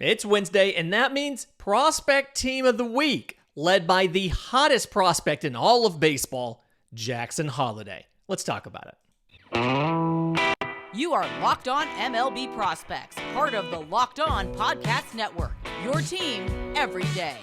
It's Wednesday, and that means Prospect Team of the Week, led by the hottest prospect in all of baseball, Jackson Holliday. Let's talk about it. You are Locked On MLB Prospects, part of the Locked On Podcast Network, your team every day.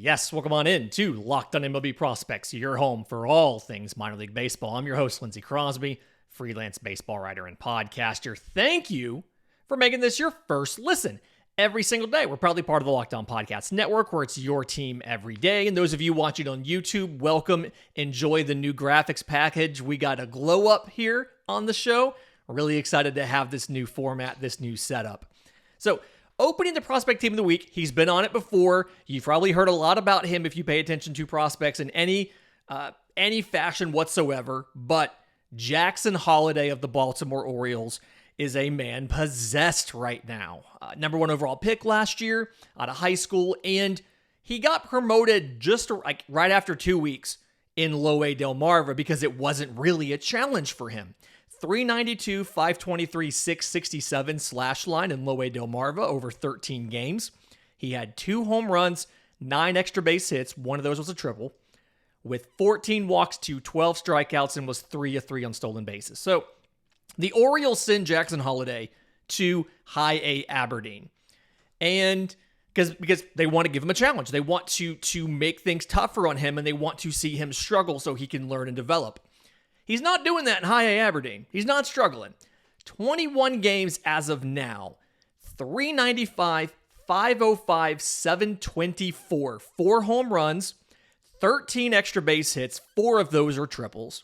Yes, welcome on in to Locked On MLB Prospects, your home for all things minor league baseball. I'm your host, Lindsey Crosby, freelance baseball writer and podcaster. Thank you for making this your first listen every single day. We're proudly part of the Locked On Podcast Network, where it's your team every day. And those of you watching on YouTube, welcome. Enjoy the new graphics package. We got a glow up here on the show. We're really excited to have this new format, this new setup. So, opening the Prospect Team of the Week, he's been on it before. You've probably heard a lot about him if you pay attention to prospects in any fashion whatsoever. But Jackson Holliday of the Baltimore Orioles is a man possessed right now. Number one overall pick last year out of high school, and he got promoted just like right after 2 weeks in Low A Delmarva because it wasn't really a challenge for him. 392, 523, 667 slash line in Low A Delmarva over 13 games. He had 2 home runs, 9 extra base hits. One of those was a triple, with 14 walks to 12 strikeouts, and was 3 of 3 on stolen bases. So the Orioles send Jackson Holliday to High A Aberdeen, and because they want to give him a challenge. They want to make things tougher on him, and they want to see him struggle so he can learn and develop. He's not doing that in High A Aberdeen. He's not struggling. 21 games as of now. 395, 505, 724. 4 home runs, 13 extra base hits. 4 of those are triples.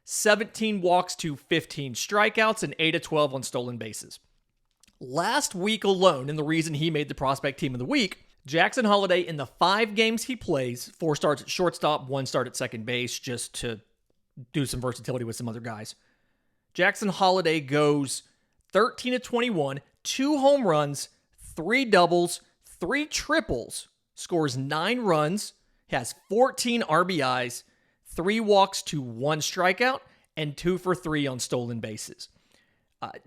17 walks to 15 strikeouts, and 8 of 12 on stolen bases. Last week alone, and the reason he made the Prospect Team of the Week, Jackson Holliday, in the 5 games he plays, 4 starts at shortstop, 1 start at second base, just to do some versatility with some other guys. Jackson Holliday goes 13 of 21, 2 home runs, 3 doubles, 3 triples, scores 9 runs, has 14 RBIs, 3 walks to 1 strikeout, and 2 for 3 on stolen bases.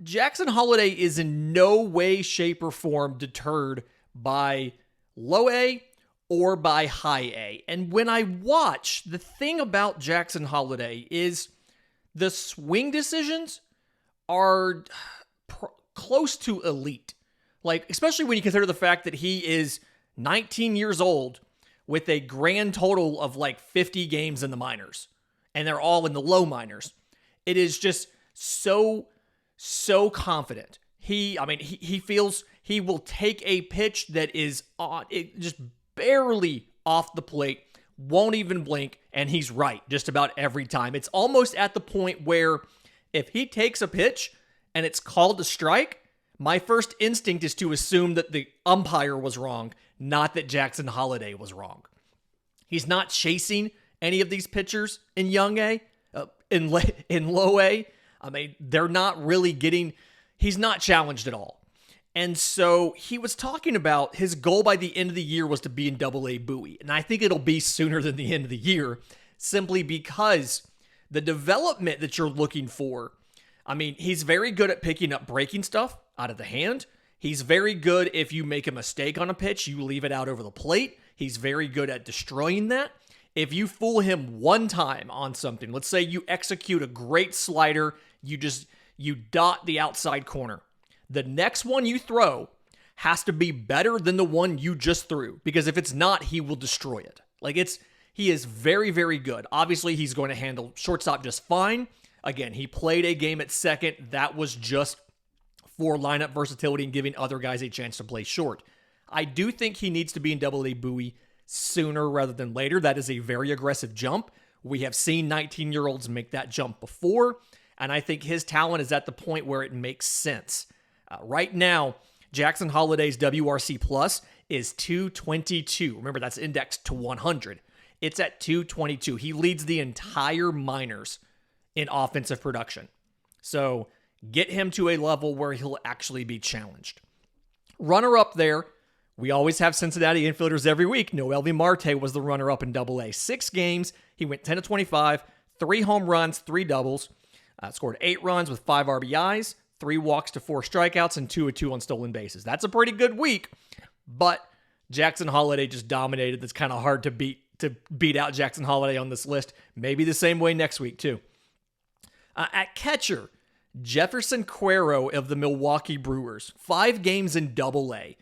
Jackson Holliday is in no way, shape, or form deterred by Low A or by High A. And when I watch, the thing about Jackson Holliday is the swing decisions are close to elite. Like, especially when you consider the fact that he is 19 years old with a grand total of like 50 games in the minors, and they're all in the low minors. It is just so confident. He feels he will take a pitch that is just barely off the plate, won't even blink, and he's right just about every time. It's almost at the point where if he takes a pitch and it's called a strike, my first instinct is to assume that the umpire was wrong, not that Jackson Holliday was wrong. He's not chasing any of these pitchers in young A, in Low A. I mean, they're not really he's not challenged at all. And so he was talking about his goal by the end of the year was to be in AA Bowie. And I think it'll be sooner than the end of the year, simply because the development that you're looking for, I mean, he's very good at picking up breaking stuff out of the hand. He's very good if you make a mistake on a pitch, you leave it out over the plate. He's very good at destroying that. If you fool him one time on something, let's say you execute a great slider, you dot the outside corner. The next one you throw has to be better than the one you just threw, because if it's not, he will destroy it. He is very, very good. Obviously, he's going to handle shortstop just fine. Again, he played a game at second. That was just for lineup versatility and giving other guys a chance to play short. I do think he needs to be in AA Bowie sooner rather than later. That is a very aggressive jump. We have seen 19-year-olds make that jump before, and I think his talent is at the point where it makes sense. Right now, Jackson Holliday's WRC plus is 222. Remember, that's indexed to 100. It's at 222. He leads the entire minors in offensive production. So get him to a level where he'll actually be challenged. Runner-up there We always have Cincinnati infielders every week. Noelvi Marte was the runner-up in Double-A. 6 games, he went 10 of 25, 3 home runs, 3 doubles, scored 8 runs with 5 RBIs, 3 walks to 4 strikeouts, and 2 of 2 on stolen bases. That's a pretty good week, but Jackson Holliday just dominated. That's kind of hard to beat out Jackson Holliday on this list. Maybe the same way next week, too. At catcher, Jeferson Quero of the Milwaukee Brewers. 5 games in Double-A.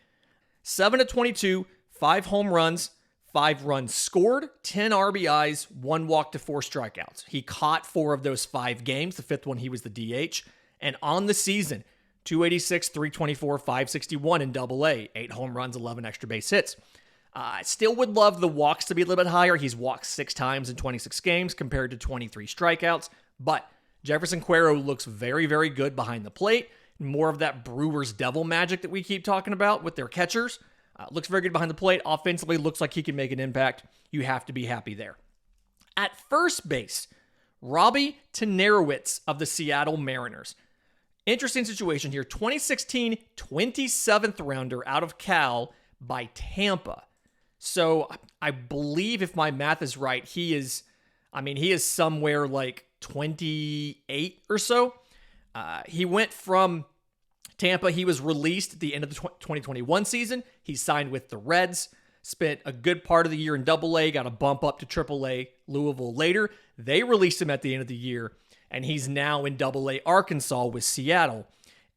7 of 22, 5 home runs, 5 runs scored, 10 RBIs, 1 walk to 4 strikeouts. He caught 4 of those 5 games. The 5th one, he was the DH. And on the season, 286, 324, 561 in Double-A. 8 home runs, 11 extra base hits. I still would love the walks to be a little bit higher. He's walked 6 times in 26 games compared to 23 strikeouts. But Jeferson Quero looks very, very good behind the plate. More of that Brewers devil magic that we keep talking about with their catchers. Looks very good behind the plate. Offensively, looks like he can make an impact. You have to be happy there. At first base, Robbie Tenerowicz of the Seattle Mariners. Interesting situation here. 2016 27th rounder out of Cal by Tampa. So I believe if my math is right, he is somewhere like 28 or so. He went from Tampa. He was released at the end of the 2021 season. He signed with the Reds, spent a good part of the year in Double-A, got a bump up to Triple-A Louisville later. They released him at the end of the year, and he's now in Double-A Arkansas with Seattle.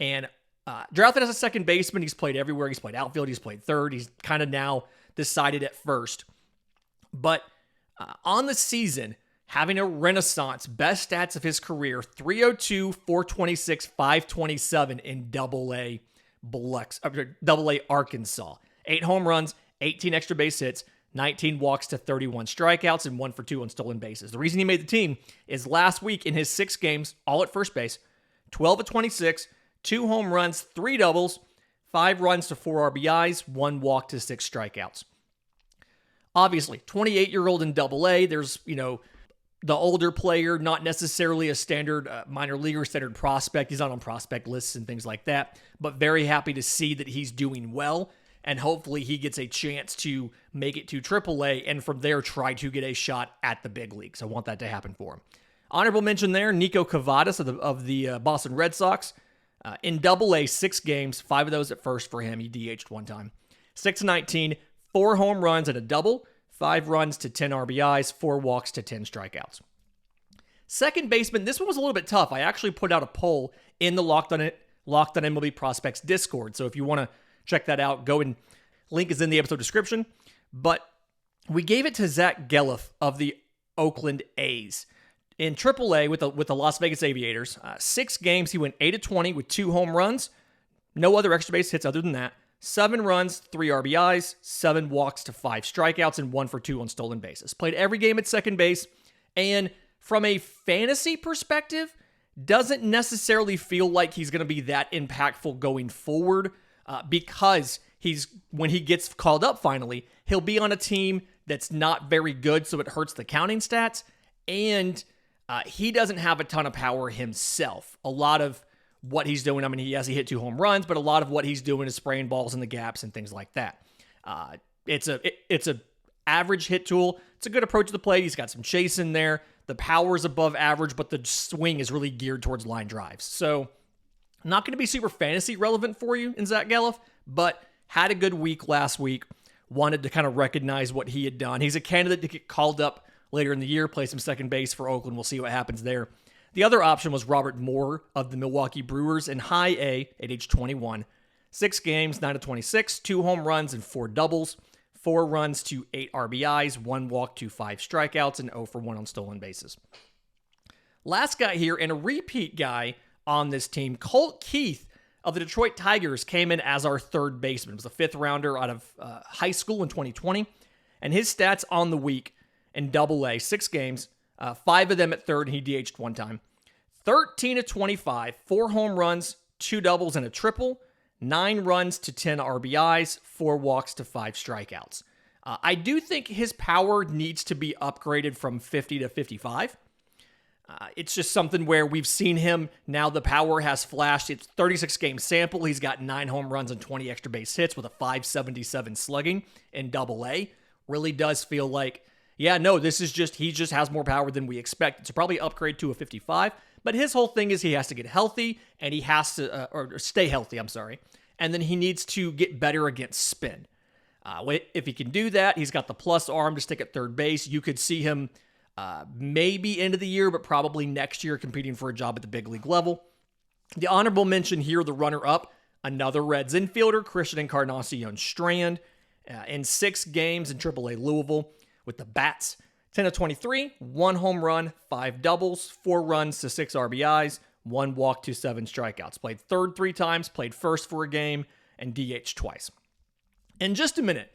And drafted as a second baseman. He's played everywhere. He's played outfield. He's played third. He's kind of now decided at first. But on the season, having a renaissance, best stats of his career, 302, 426, 527 in Double-A Arkansas. 8 home runs, 18 extra base hits, 19 walks to 31 strikeouts, and 1 for 2 on stolen bases. The reason he made the team is last week in his 6 games, all at first base, 12 of 26, 2 home runs, 3 doubles, 5 runs to 4 RBIs, 1 walk to 6 strikeouts. Obviously, 28-year-old in Double-A, there's, the older player, not necessarily a standard minor leaguer, standard prospect. He's not on prospect lists and things like that, but very happy to see that he's doing well, and hopefully he gets a chance to make it to AAA and from there try to get a shot at the big leagues. I want that to happen for him. Honorable mention there, Nico Cavadas of the Boston Red Sox. In Double-A, 6 games, 5 of those at first for him. He DH'd 1 time. 6-19, 4 home runs and a double, 5 runs to 10 RBIs, 4 walks to 10 strikeouts. Second baseman, this one was a little bit tough. I actually put out a poll in the Locked on MLB Prospects Discord. So if you want to check that out, go and link is in the episode description. But we gave it to Zack Gelof of the Oakland A's. In AAA with the Las Vegas Aviators, 6 games, he went 8 of 20 with 2 home runs. No other extra base hits other than that. 7 runs, 3 RBIs, 7 walks to 5 strikeouts, and 1 for 2 on stolen bases. Played every game at second base, and from a fantasy perspective, doesn't necessarily feel like he's going to be that impactful going forward because when he gets called up finally, he'll be on a team that's not very good, so it hurts the counting stats, and he doesn't have a ton of power himself. A lot of what he's doing, he hit 2 home runs, but a lot of what he's doing is spraying balls in the gaps and things like that. It's a average hit tool. It's a good approach to the plate. He's got some chase in there. The power is above average, but the swing is really geared towards line drives. So not going to be super fantasy relevant for you in Zack Gelof, but had a good week last week. Wanted to kind of recognize what he had done. He's a candidate to get called up later in the year, play some second base for Oakland. We'll see what happens there. The other option was Robert Moore of the Milwaukee Brewers in High A at age 21. 6 games, 9 of 26, 2 home runs and 4 doubles, 4 runs to 8 RBIs, 1 walk to 5 strikeouts, and 0 for 1 on stolen bases. Last guy here, and a repeat guy on this team, Colt Keith of the Detroit Tigers came in as our third baseman. He was a 5th rounder out of high school in 2020. And his stats on the week in Double-A, 6 games, 5 of them at third, and he DH'd 1 time. 13 of 25, 4 home runs, 2 doubles, and a triple, 9 runs to 10 RBIs, 4 walks to 5 strikeouts. I do think his power needs to be upgraded from 50 to 55. It's just something where we've seen him. Now the power has flashed. It's 36-game sample. He's got 9 home runs and 20 extra base hits with a .577 slugging in Double-A. Really does feel like, yeah, no, this is just, he just has more power than we expected. So probably upgrade to a 55. But his whole thing is he has to get healthy and he has to, or stay healthy, I'm sorry. And then he needs to get better against spin. If he can do that, he's got the plus arm to stick at third base. You could see him maybe end of the year, but probably next year competing for a job at the big league level. The honorable mention here, the runner-up, another Reds infielder, Christian Encarnacion Strand, in 6 games in AAA Louisville with the Bats. 10 of 23, 1 home run, 5 doubles, 4 runs to 6 RBIs, 1 walk to 7 strikeouts. Played third 3 times, played first for a game, and DH twice. In just a minute,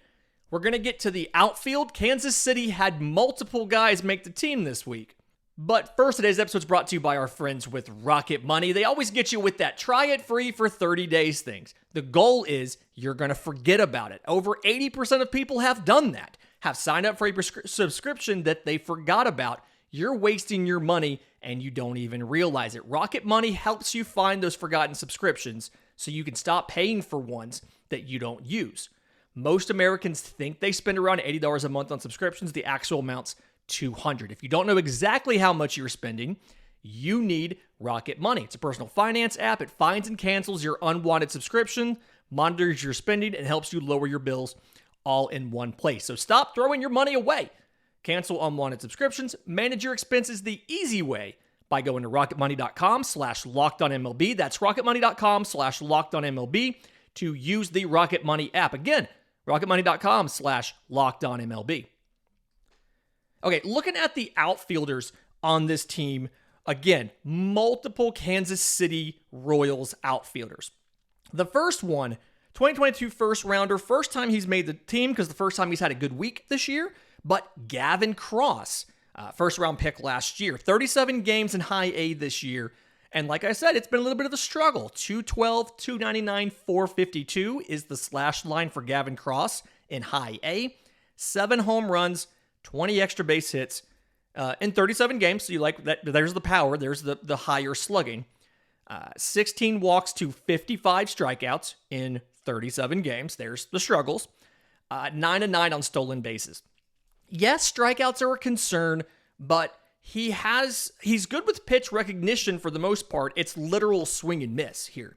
we're going to get to the outfield. Kansas City had multiple guys make the team this week. But first, today's episode is brought to you by our friends with Rocket Money. They always get you with that try it free for 30 days things. The goal is you're going to forget about it. Over 80% of people have done that, have signed up for a subscription that they forgot about. You're wasting your money and you don't even realize it. Rocket Money helps you find those forgotten subscriptions so you can stop paying for ones that you don't use. Most Americans think they spend around $80 a month on subscriptions. The actual amount's $200. If you don't know exactly how much you're spending, you need Rocket Money. It's a personal finance app. It finds and cancels your unwanted subscription, monitors your spending, and helps you lower your bills all in one place. So stop throwing your money away. Cancel unwanted subscriptions. Manage your expenses the easy way by going to rocketmoney.com/lockedonmlb. That's rocketmoney.com/lockedonmlb to use the Rocket Money app. Again, rocketmoney.com/lockedonmlb. Okay, looking at the outfielders on this team, again, multiple Kansas City Royals outfielders. The first one, 2022 first rounder, first time he's made the team because the first time he's had a good week this year, but Gavin Cross, first round pick last year, 37 games in high A this year. And like I said, it's been a little bit of a struggle. 212, 299, 452 is the slash line for Gavin Cross in high A. 7 home runs, 20 extra base hits in 37 games. So you like that. There's the power. There's the higher slugging. 16 walks to 55 strikeouts in 37 games. There's the struggles. 9-9 on stolen bases. Yes, strikeouts are a concern, but he's good with pitch recognition for the most part. It's literal swing and miss here.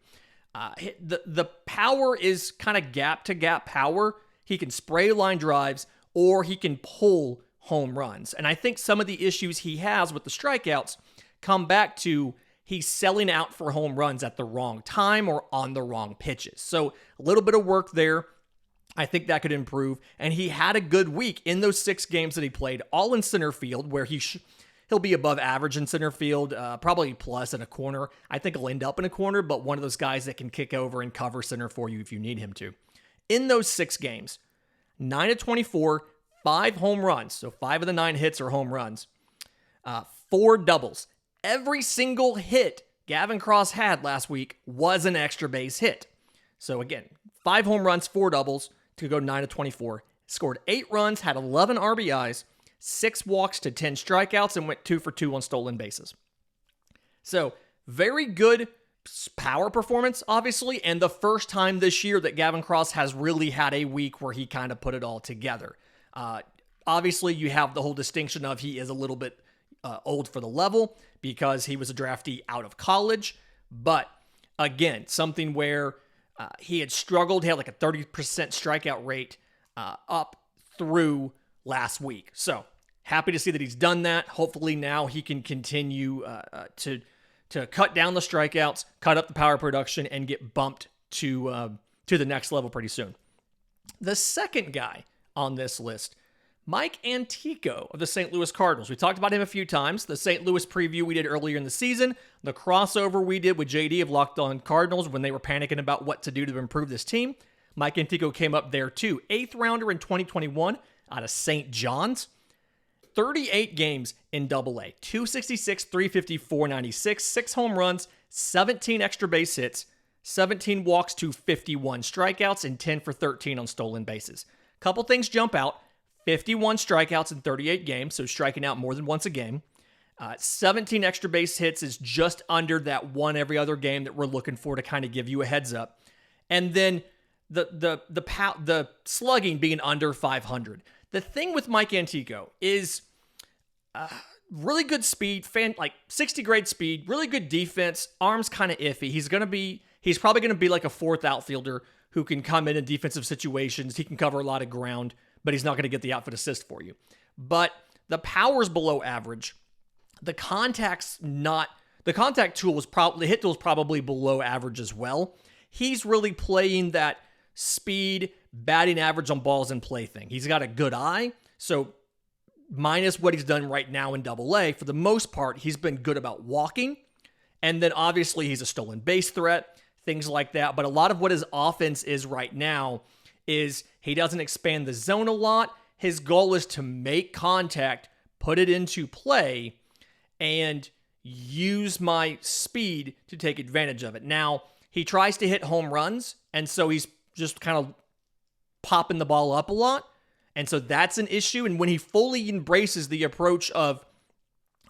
The power is kind of gap-to-gap power. He can spray line drives or he can pull home runs. And I think some of the issues he has with the strikeouts come back to he's selling out for home runs at the wrong time or on the wrong pitches. So a little bit of work there. I think that could improve. And he had a good week in those 6 games that he played, all in center field, where he'll be above average in center field, probably plus in a corner. I think he'll end up in a corner, but one of those guys that can kick over and cover center for you if you need him to. In those 6 games, 9 of 24, 5 home runs. So 5 of the 9 hits are home runs. 4 doubles. Every single hit Gavin Cross had last week was an extra base hit. So again, 5 home runs, 4 doubles to go 9 of 24. Scored 8 runs, had 11 RBIs, 6 walks to 10 strikeouts, and went 2 for 2 on stolen bases. So very good power performance, obviously, and the first time this year that Gavin Cross has really had a week where he kind of put it all together. Obviously, you have the whole distinction of he is a little bit old for the level because he was a draftee out of college. But again, something where he had struggled. He had like a 30% strikeout rate up through last week. So happy to see that he's done that. Hopefully now he can continue to cut down the strikeouts, cut up the power production, and get bumped to the next level pretty soon. The second guy on this list, Mike Antico of the St. Louis Cardinals. We talked about him a few times. The St. Louis preview we did earlier in the season, the crossover we did with JD of Locked On Cardinals when they were panicking about what to do to improve this team. Mike Antico came up there too. 8th rounder in 2021 out of St. John's. 38 games in Double-A. 266, 350, 496, 6 home runs, 17 extra base hits, 17 walks to 51 strikeouts, and 10 for 13 on stolen bases. Couple things jump out. 51 strikeouts in 38 games, so striking out more than once a game. 17 extra base hits is just under that one every other game that we're looking for to kind of give you a heads up. And then the slugging being under 500. The thing with Mike Antico is really good speed, like 60 grade speed, really good defense, arms kind of iffy. He's probably going to be like a fourth outfielder who can come in defensive situations. He can cover a lot of ground, but he's not going to get the outfield assist for you. But the power's below average. The contact tool was probably, the hit tool is probably below average as well. He's really playing that speed, batting average on balls in play thing. He's got a good eye, so minus what he's done right now in Double-A, for the most part, he's been good about walking. And then obviously he's a stolen base threat, things like that. But a lot of what his offense is right now is he doesn't expand the zone a lot. His goal is to make contact, put it into play, and use my speed to take advantage of it. Now, he tries to hit home runs, and so he's just kind of popping the ball up a lot. And so that's an issue. And when he fully embraces the approach of,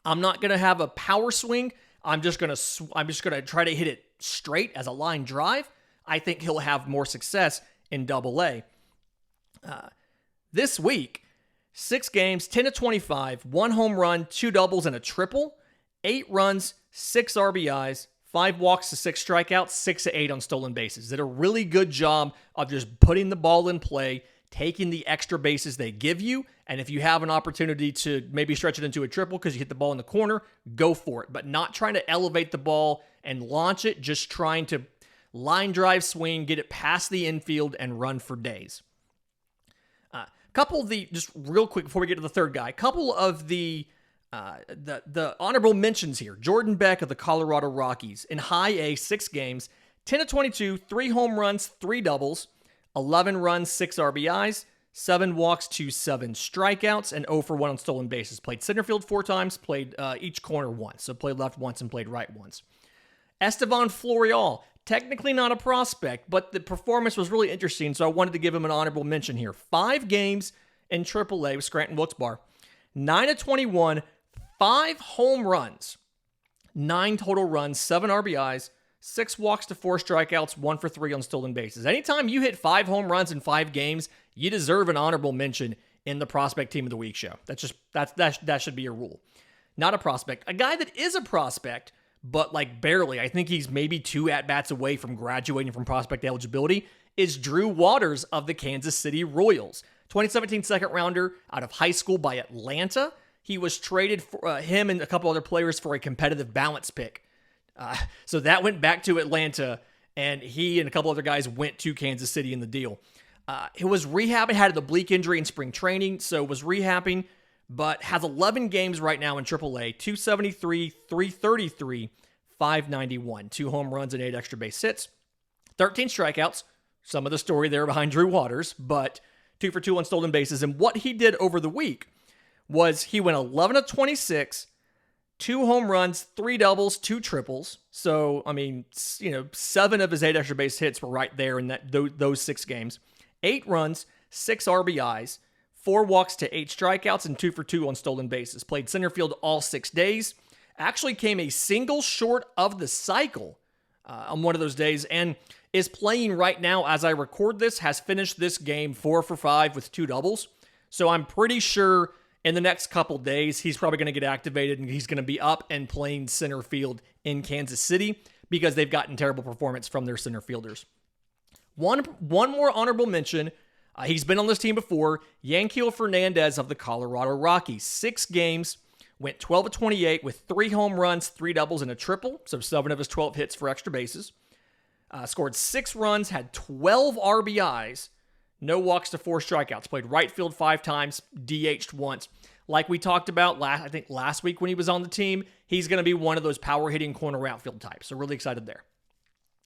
I'm not going to have a power swing, I'm just going to try to hit it straight as a line drive, I think he'll have more success in Double-A. This week, 6 games, 10 to 25, 1 home run, 2 doubles, and a triple, 8 runs, 6 RBIs, 5 walks to 6 strikeouts, 6 to 8 on stolen bases. Did a really good job of just putting the ball in play, taking the extra bases they give you, and if you have an opportunity to maybe stretch it into a triple because you hit the ball in the corner, go for it. But not trying to elevate the ball and launch it, just trying to line drive swing, get it past the infield, and run for days. Couple of the, just real quick before we get to the third guy, couple of the honorable mentions here. Jordan Beck of the Colorado Rockies in high A, 6 games, 10 to 22, 3 home runs, 3 doubles, 11 runs, 6 RBIs, 7 walks to 7 strikeouts, and 0 for 1 on stolen bases. Played center field 4 times, played each corner once. So played left once and played right once. Estevan Florial, technically not a prospect, but the performance was really interesting, so I wanted to give him an honorable mention here. 5 games in AAA with Scranton Wilkes-Barre. 9 to 21, 5 home runs, 9 total runs, 7 RBIs, 6 walks to 4 strikeouts, 1 for 3 on stolen bases. Anytime you hit 5 home runs in 5 games, you deserve an honorable mention in the Prospect Team of the Week show. That should be a rule. Not a prospect. A guy that is a prospect, but like barely, I think he's maybe 2 at-bats away from graduating from prospect eligibility, is Drew Waters of the Kansas City Royals. 2017 second rounder out of high school by Atlanta. He was traded for him and a couple other players for a competitive balance pick. So that went back to Atlanta, and he and a couple other guys went to Kansas City in the deal. He was rehabbing, had an oblique injury in spring training, so was rehabbing, but has 11 games right now in AAA, 273, 333, 591, 2 home runs and 8 extra base hits, 13 strikeouts, some of the story there behind Drew Waters, but 2 for 2 on stolen bases. And what he did over the week was he went 11 of 26, 2 home runs, 3 doubles, 2 triples. So, 7 of his 8 extra base hits were right there in those 6 games. 8 runs, 6 RBIs, 4 walks to 8 strikeouts, and 2 for 2 on stolen bases. Played center field all 6 days. Actually came a single short of the cycle on one of those days, and is playing right now as I record this, has finished this game 4 for 5 with 2 doubles. So I'm pretty sure in the next couple days, he's probably going to get activated and he's going to be up and playing center field in Kansas City because they've gotten terrible performance from their center fielders. One more honorable mention. He's been on this team before. Yanquiel Fernandez of the Colorado Rockies. 6 games, went 12 of 28 with 3 home runs, 3 doubles, and a triple. So 7 of his 12 hits for extra bases. Scored 6 runs, had 12 RBIs, no walks to 4 strikeouts. Played right field 5 times, DH'd once. Like we talked about last week when he was on the team, he's going to be one of those power-hitting corner outfield types. So really excited there.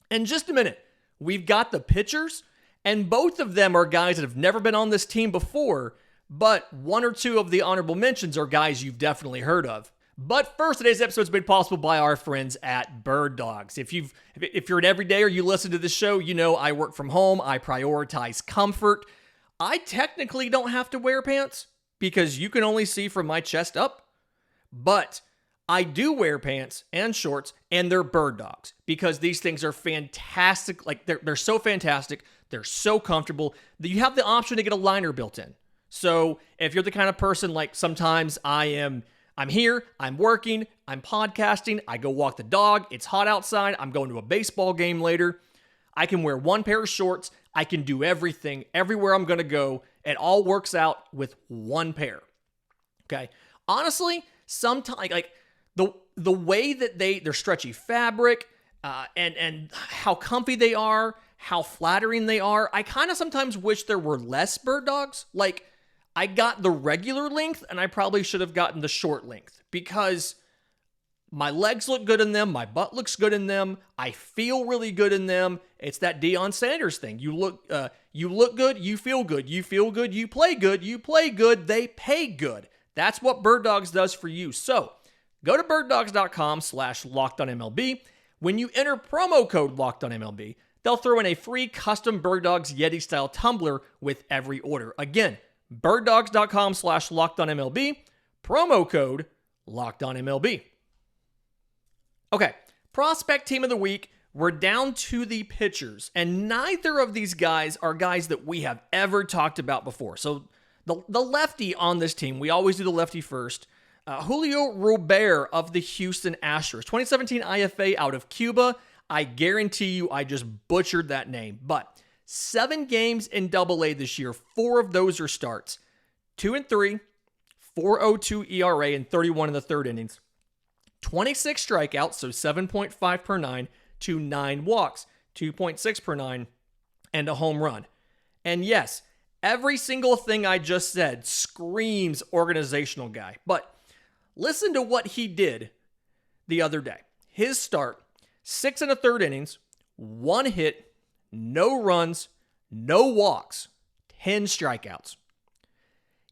In just a minute, we've got the pitchers, and both of them are guys that have never been on this team before, but 1 or 2 of the honorable mentions are guys you've definitely heard of. But first, today's episode is made possible by our friends at Bird Dogs. If you're an everydayer, you listen to this show, you know I work from home, I prioritize comfort. I technically don't have to wear pants because you can only see from my chest up, but I do wear pants and shorts, and they're bird dogs because these things are fantastic. Like they're so fantastic. They're so comfortable that you have the option to get a liner built in. So if you're the kind of person like sometimes I'm here, I'm working, I'm podcasting, I go walk the dog, it's hot outside, I'm going to a baseball game later. I can wear one pair of shorts. I can do everything, everywhere I'm going to go. It all works out with one pair. Okay. Honestly, sometimes like the way that they're stretchy fabric, and how comfy they are, how flattering they are. I kind of sometimes wish there were less bird dogs. Like I got the regular length and I probably should have gotten the short length because my legs look good in them. My butt looks good in them. I feel really good in them. It's that Deion Sanders thing. You look good, you feel good. You feel good, you play good, they pay good. That's what Bird Dogs does for you. So go to birddogs.com/LockedOnMLB. When you enter promo code LockedOnMLB, they'll throw in a free custom Bird Dogs Yeti-style tumbler with every order. Again, birddogs.com/LockedOnMLB, promo code LockedOnMLB. Okay, prospect team of the week. We're down to the pitchers, and neither of these guys are guys that we have ever talked about before. So the lefty on this team, we always do the lefty first. Julio Robert of the Houston Astros, 2017 IFA out of Cuba. I guarantee you I just butchered that name, but 7 games in Double-A this year. 4 of those are starts. 2-3, 4.02 ERA, and 31 in the third innings. 26 strikeouts, so 7.5 per 9, to 9 walks, 2.6 per 9, and a home run. And yes, every single thing I just said screams organizational guy. But listen to what he did the other day. His start, 6 1/3 innings, 1 hit, no runs, no walks, 10 strikeouts.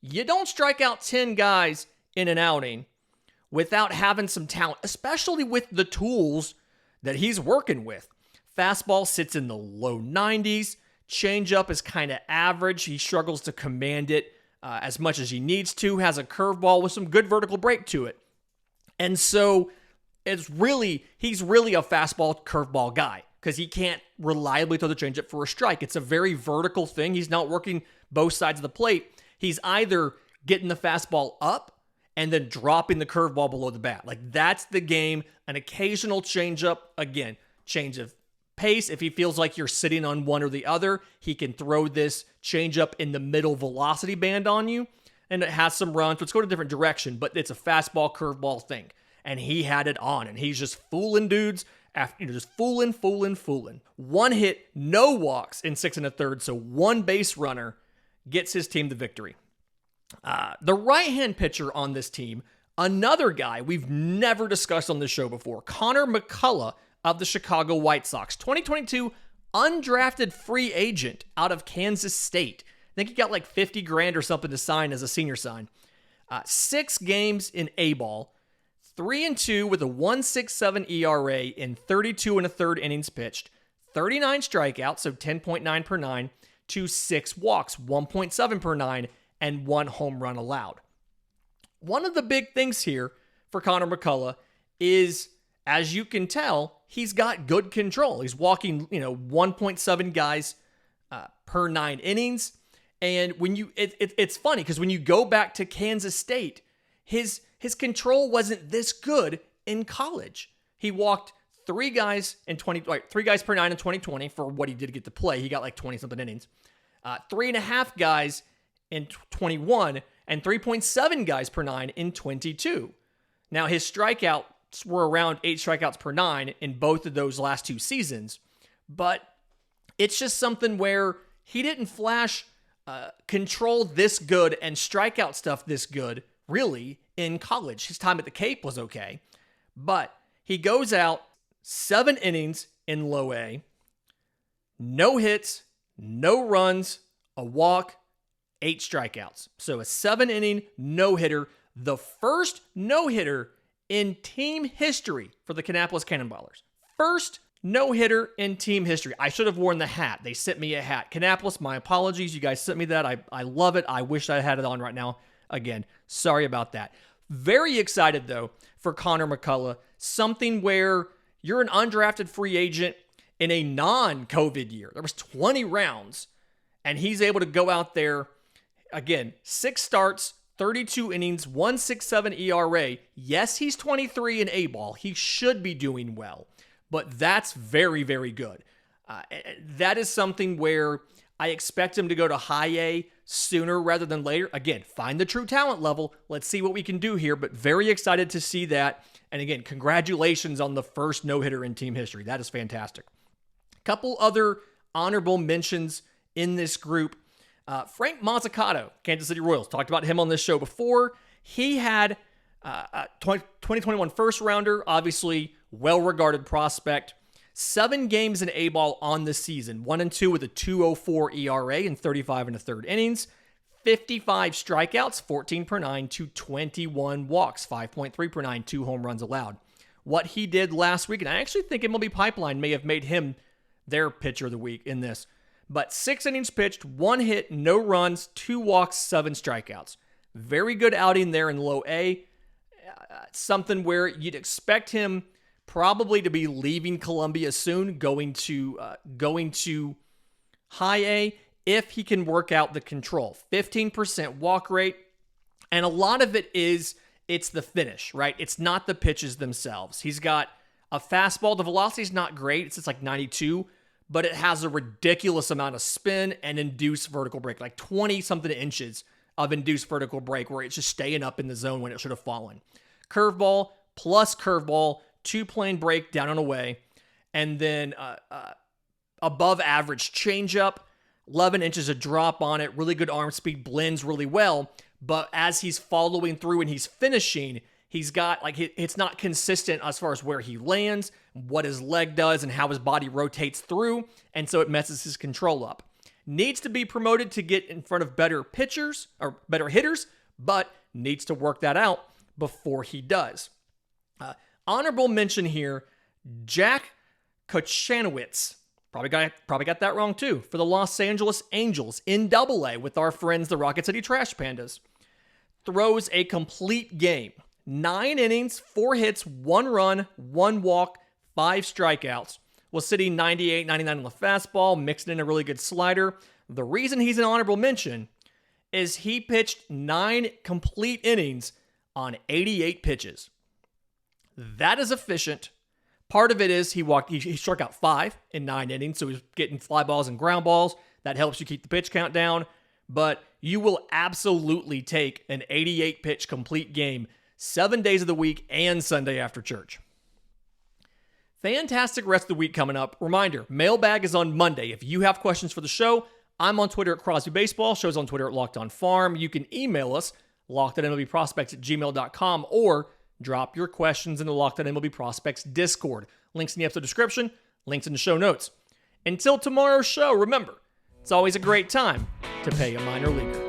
You don't strike out 10 guys in an outing without having some talent, especially with the tools that he's working with. Fastball sits in the low 90s. Changeup is kind of average. He struggles to command it as much as he needs to. Has a curveball with some good vertical break to it. And so he's really a fastball curveball guy because he can't reliably throw the changeup for a strike. It's a very vertical thing. He's not working both sides of the plate. He's either getting the fastball up and then dropping the curveball below the bat. Like that's the game. An occasional changeup, again, change of pace. If he feels like you're sitting on one or the other, he can throw this changeup in the middle velocity band on you, and it has some runs. So it's going a different direction, but it's a fastball curveball thing. And he had it on, and he's just fooling dudes after just fooling. 1 hit, no walks in 6 1/3, so 1 base runner gets his team the victory. The right-hand pitcher on this team, another guy we've never discussed on this show before, Conor McCullough of the Chicago White Sox, 2022 undrafted free agent out of Kansas State. I think he got like $50,000 or something to sign as a senior sign. 6 games in A-ball, 3-2 with a 1.67 ERA in 32 1/3 innings pitched, 39 strikeouts, so 10.9 per 9, to 6 walks, 1.7 per 9, and 1 home run allowed. One of the big things here for Conor McCullough is, as you can tell, he's got good control. He's walking, 1.7 guys per 9 innings. And when it's funny because when you go back to Kansas State, his control wasn't this good in college. He walked 3 guys per 9 in 2020 for what he did get to play. He got like 20 something innings. 3.5 guys in 21 and 3.7 guys per 9 in 22. Now his strikeouts were around 8 strikeouts per 9 in both of those last 2 seasons, but it's just something where he didn't flash control this good and strikeout stuff this good really in college. His time at the Cape was okay, but he goes out 7 innings in low A, no hits, no runs, a walk, 8 strikeouts. So a 7-inning no-hitter, the first no-hitter in team history for the Kannapolis Cannonballers. First no-hitter in team history. I should have worn the hat. They sent me a hat. Kannapolis, my apologies. You guys sent me that. I love it. I wish I had it on right now. Again, sorry about that. Very excited, though, for Conor McCullough, something where you're an undrafted free agent in a non-COVID year. There was 20 rounds, and he's able to go out there, again, 6 starts, 32 innings, 1.67 ERA. Yes, he's 23 in A-ball. He should be doing well, but that's very, very good. That is something where I expect him to go to high A sooner rather than later. Again, find the true talent level. Let's see what we can do here, but very excited to see that. And again, congratulations on the first no-hitter in team history. That is fantastic. Couple other honorable mentions in this group. Frank Mozzicato, Kansas City Royals. Talked about him on this show before. He had a 2021 first rounder, obviously well-regarded prospect. 7 games in A-ball on the season. 1-2 with a 2.04 ERA in 35 1/3 innings. 55 strikeouts, 14 per 9 to 21 walks, 5.3 per 9, 2 home runs allowed. What he did last week, and I actually think MLB Pipeline may have made him their pitcher of the week in this. But 6 innings pitched, 1 hit, no runs, 2 walks, 7 strikeouts. Very good outing there in low A. Something where you'd expect him probably to be leaving Columbia soon, going to high A if he can work out the control. 15% walk rate, and a lot of it's the finish, right? It's not the pitches themselves. He's got a fastball. The velocity's not great. It's like 92, but it has a ridiculous amount of spin and induced vertical break, like 20-something inches of induced vertical break where it's just staying up in the zone when it should have fallen. Curveball plus curveball, 2-plane break down and away, and then above average changeup, 11 inches of drop on it, really good arm speed, blends really well, but as he's following through and he's finishing, he's got, it's not consistent as far as where he lands, what his leg does, and how his body rotates through, and so it messes his control up. Needs to be promoted to get in front of better pitchers, or better hitters, but needs to work that out before he does. Honorable mention here, Jack Kochanowicz. Probably got that wrong too. For the Los Angeles Angels in Double-A with our friends, the Rocket City Trash Pandas. Throws a complete game. 9 innings, 4 hits, 1 run, 1 walk, 5 strikeouts. Was sitting 98, 99 on the fastball, mixed in a really good slider. The reason he's an honorable mention is he pitched 9 complete innings on 88 pitches. That is efficient. Part of it is he struck out 5 in 9 innings, so he's getting fly balls and ground balls. That helps you keep the pitch count down. But you will absolutely take an 88 pitch complete game 7 days of the week and Sunday after church. Fantastic rest of the week coming up. Reminder, mailbag is on Monday. If you have questions for the show, I'm on Twitter at Crosby Baseball. Show's on Twitter at Locked On Farm. You can email us, lockedonmlbprospects@gmail.com, or drop your questions in the Locked On MLB Prospects Discord. Links in the episode description, links in the show notes. Until tomorrow's show, remember, it's always a great time to pay a minor leaguer.